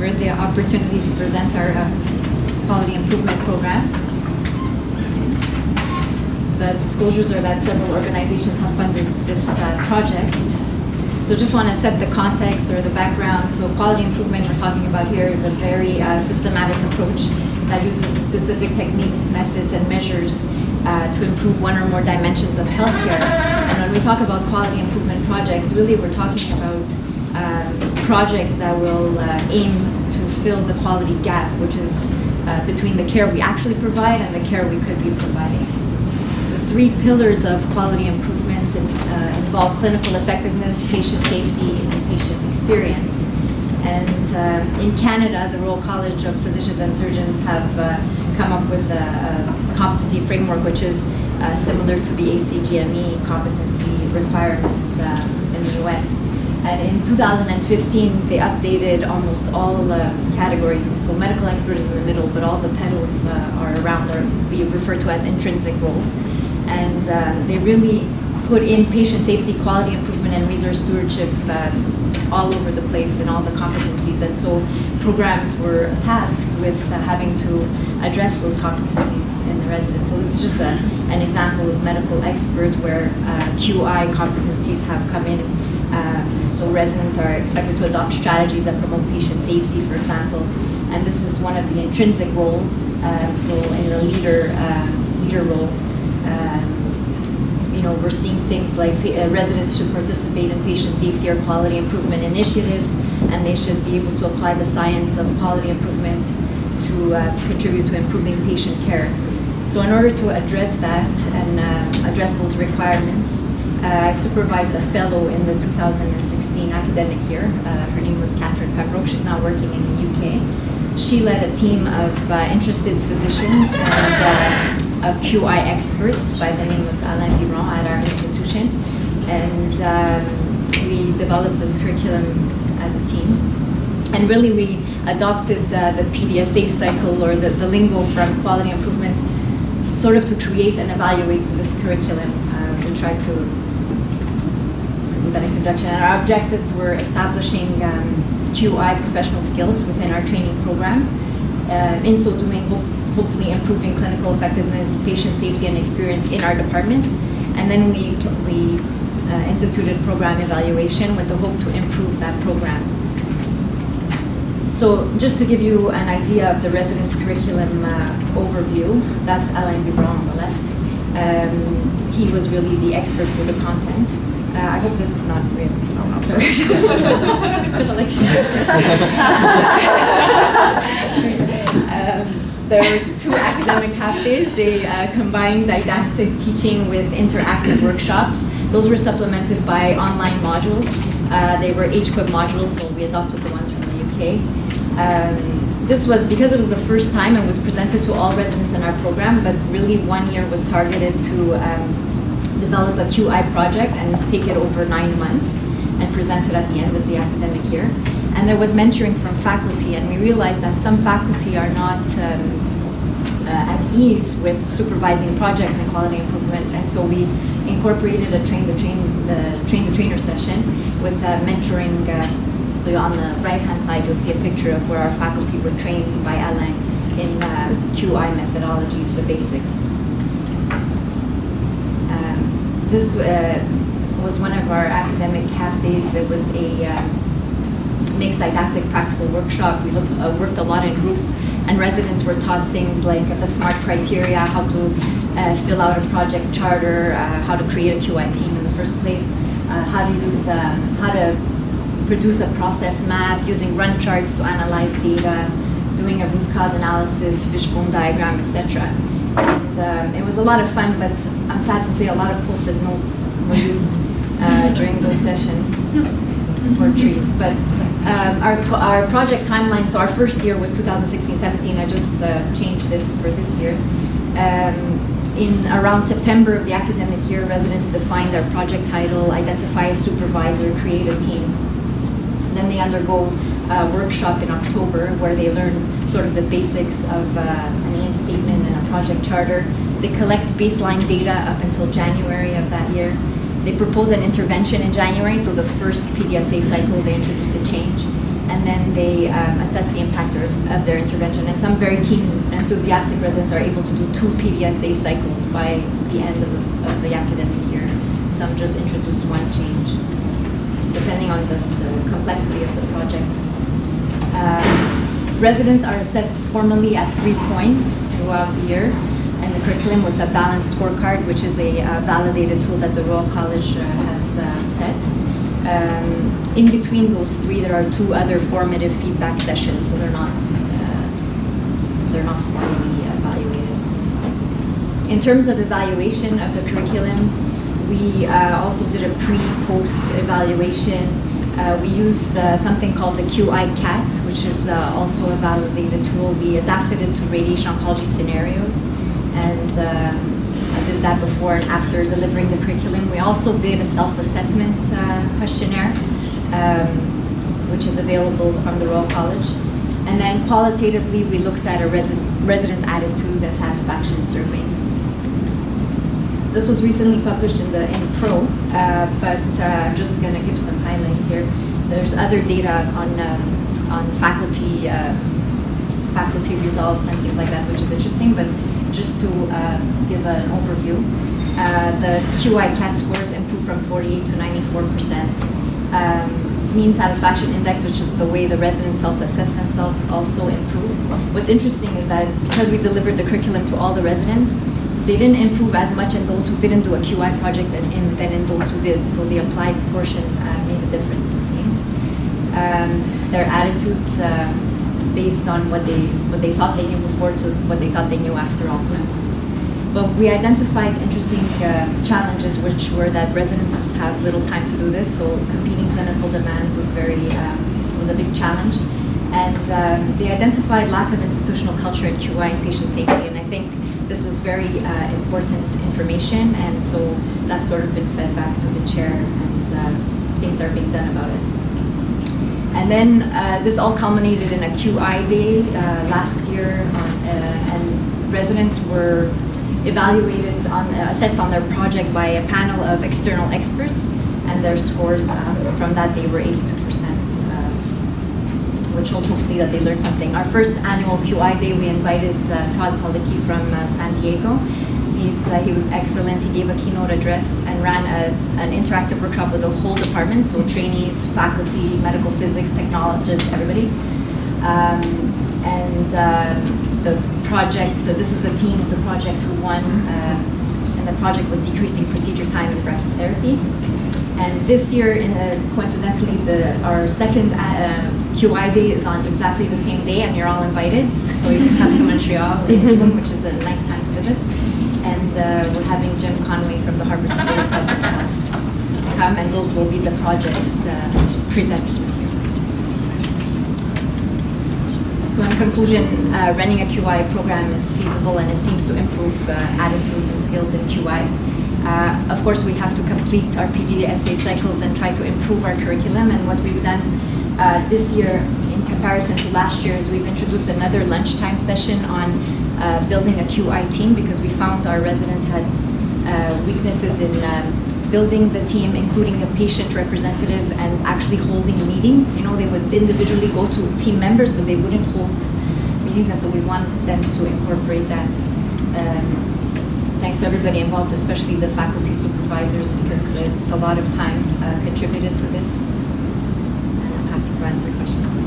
for the opportunity to present our quality improvement programs. So the disclosures are that several organizations have funded this project. So just want to set the context or the background. So quality improvement we're talking about here is a very systematic approach that uses specific techniques, methods, and measures to improve one or more dimensions of healthcare. And when we talk about quality improvement projects, really we're talking about projects that will aim to fill the quality gap, which is between the care we actually provide and the care we could be providing. The three pillars of quality improvement involve clinical effectiveness, patient safety, and patient experience. And in Canada, the Royal College of Physicians and Surgeons have come up with a competency framework which is similar to the ACGME competency requirements in the US. And in 2015, they updated almost all categories. So medical expert is in the middle, but all the pedals are around, or we refer to as intrinsic roles. And they really put in patient safety, quality improvement, and resource stewardship all over the place in all the competencies. And so programs were tasked with having to address those competencies in the residence. So this is just an example of medical expert where QI competencies have come in. So residents are expected to adopt strategies that promote patient safety, for example. And this is one of the intrinsic roles. So in the leader role, we're seeing things like residents should participate in patient safety or quality improvement initiatives, and they should be able to apply the science of quality improvement to contribute to improving patient care. So in order to address that and address those requirements, I supervised a fellow in the 2016 academic year. Her name was Catherine Pembroke. She's now working in the UK. She led a team of interested physicians and a QI expert by the name of Alain Biron at our institution. And we developed this curriculum as a team. And really we adopted the PDSA cycle, or the lingo from quality improvement, sort of to create and evaluate this curriculum. We tried to do that in conjunction. And our objectives were establishing QI professional skills within our training program. In so doing, hopefully improving clinical effectiveness, patient safety, and experience in our department. And then we instituted program evaluation with the hope to improve that program. So just to give you an idea of the residence curriculum overview, that's Alain Biron on the left. He was really the expert for the content. I hope this is not real. Oh, no, sorry. There were 2 academic half days. They combined didactic teaching with interactive workshops. Those were supplemented by online modules. They were HQIP modules, so we adopted the ones from the UK. This was because it was the first time and was presented to all residents in our program, but really 1 year was targeted to develop a QI project and take it over 9 months and present it at the end of the academic year. And there was mentoring from faculty, and we realized that some faculty are not at ease with supervising projects and quality improvement, and so we incorporated a train the trainer session with mentoring. So on the right-hand side, you'll see a picture of where our faculty were trained by Alain in QI methodologies, the basics. This was one of our academic half days. It was a mixed didactic practical workshop. We worked a lot in groups, and residents were taught things like the SMART criteria, how to fill out a project charter, how to create a QI team in the first place, how to produce a process map using run charts to analyze data, doing a root cause analysis, fishbone diagram, etc. And it was a lot of fun, but I'm sad to say a lot of post-it notes were used during those sessions for trees. But our project timeline, so our first year was 2016-17. I just changed this for this year. In around September of the academic year, residents define their project title, identify a supervisor, create a team. Then they undergo a workshop in October where they learn sort of the basics of an aim statement and a project charter. They collect baseline data up until January of that year. They propose an intervention in January, so the first PDSA cycle, they introduce a change. and then they assess the impact of their intervention. And some very keen, enthusiastic residents are able to do 2 PDSA cycles by the end of the academic year. Some just introduce 1 change, depending on the complexity of the project. Residents are assessed formally at 3 points throughout the year, and the curriculum with a balanced scorecard, which is a validated tool that the Royal College has set. In between those 3, there are 2 other formative feedback sessions, so they're not formally evaluated. In terms of evaluation of the curriculum, we also did a pre-post evaluation. We used something called the QI-CAT, which is also a validated tool. We adapted it to radiation oncology scenarios, and I did that before and after delivering the curriculum. We also did a self-assessment questionnaire, which is available from the Royal College. And then qualitatively, we looked at a resident attitude and satisfaction survey. This was recently published in Pro, but I'm just going to give some highlights here. There's other data on faculty results and things like that, which is interesting. But just to give an overview, the QI-CAT scores improved from 48 to 94%. Mean satisfaction index, which is the way the residents self-assess themselves, also improved. What's interesting is that because we delivered the curriculum to all the residents, they didn't improve as much in those who didn't do a QI project than in those who did. So the applied portion made a difference, it seems. Their attitudes based on what they thought they knew before to what they thought they knew after also. But we identified interesting challenges, which were that residents have little time to do this, so competing clinical demands was a big challenge. And they identified lack of institutional culture in QI and patient safety, and I think this was very important information, and so that's sort of been fed back to the chair, and things are being done about it. And then this all culminated in a QI day last year, and residents were evaluated assessed on their project by a panel of external experts, and their scores from that day were 82%, which shows hopefully that they learned something. Our first annual QI day, we invited Todd Policki from San Diego. He was excellent. He gave a keynote address and ran an interactive workshop with the whole department, so trainees, faculty, medical physics, technologists, everybody. The project, this is the team of the project who won, and the project was decreasing procedure time in brachytherapy. And this year, coincidentally, our second QI day is on exactly the same day, and you're all invited. So you can come to Montreal in June, which is a nice time to visit. And we're having Jim Conway from the Harvard School of Public Health come, and those will be the projects presented this year. So in conclusion, running a QI program is feasible, and it seems to improve attitudes and skills in QI. Of course, we have to complete our PDSA cycles and try to improve our curriculum. And what we've done this year, in comparison to last year, is we've introduced another lunchtime session on building a QI team, because we found our residents had weaknesses in building the team, including a patient representative, and actually holding meetings. You know, they would individually go to team members, but they wouldn't hold meetings, and so we want them to incorporate that. Thanks to everybody involved, especially the faculty supervisors, because it's a lot of time contributed to this. And I'm happy to answer questions.